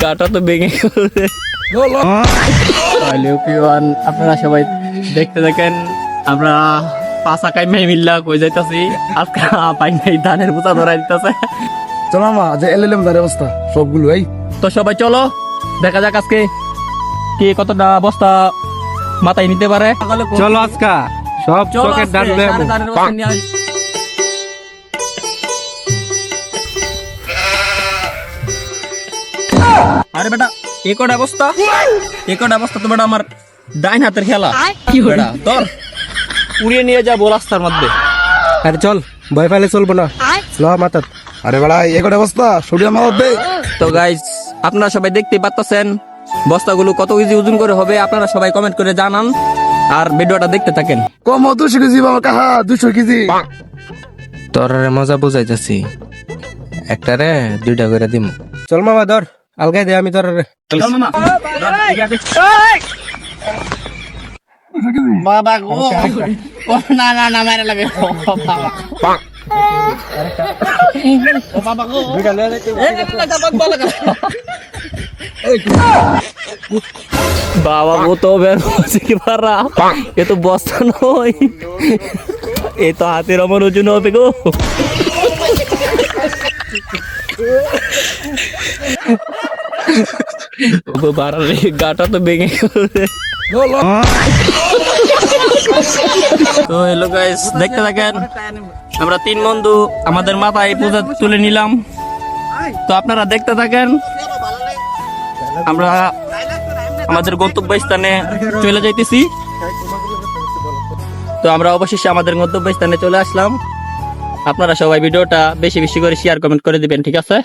গাটা তো ভেঙে গেছে। আপনারা সবাই দেখতে দেখেন আমরা পাঁচা কাইমাই মিল্লা কই যাইতাছি আজকে পাইনাই ধানের বোঝা ধরাই দিতেছে। চলো মা যে এলএলএম দাঁড়ের অবস্থা সবগুলো এই তো সবাই চলো দেখা যাক আজকে কে কতটা বস্তা মাথায় নিতে পারে। চলো আজকা সব চকের ডাল লয়ে আমু। ধানের বস্তা নিয়ে আই। আরে বেটা একটা অবস্থা তো বেটা আমার ডাইন হাতের খেলা বেটা তোর উড়িয়ে নিয়ে যাবো রাস্তার মধ্যে। আরে চল ভয় পাইলে চলবো না, ল মাথাত। আরে বেড়া একটা অবস্থা সরিয়া মারত দে। তো গাইস আপনারা সবাই দেখতেই পাচ্ছেন বস্তাগুলো কত কেজি ওজন করে হবে, আপনারা সবাই কমেন্ট করে জানান আর ভিডিওটা দেখতে থাকেন। কম 200 কেজি বাবা কাহা 200 কেজি। তোরারে মজা বুঝাইতাছি, একটারে 2টা করে দিমু। চল মামা ধর, আলগাই দে আমি তোরারে। বাবা গো না না না মারা লাগে বাবা গো বাবা গো তো বের হচ্ছে কি পারা, এ তো বস্তা নয়, এ তো হাতের আমার ওজন হবে গো। গাটা তো ভেঙে গেছে। তো হ্যালো গাইস দেখতে থাকেন আমরা 3 বন্ধু আমাদের মাথায় পূজা তুলে নিলাম। তো আপনারা দেখতে থাকেন আমরা আমাদের গন্তব্যস্থানে চলে যাইতেছি। তো আমরা অবশেষে আমাদের গন্তব্যস্থানে চলে আসলাম। আপনারা সবাই ভিডিওটা বেশি বেশি করে শেয়ার কমেন্ট করে দিবেন, ঠিক আছে?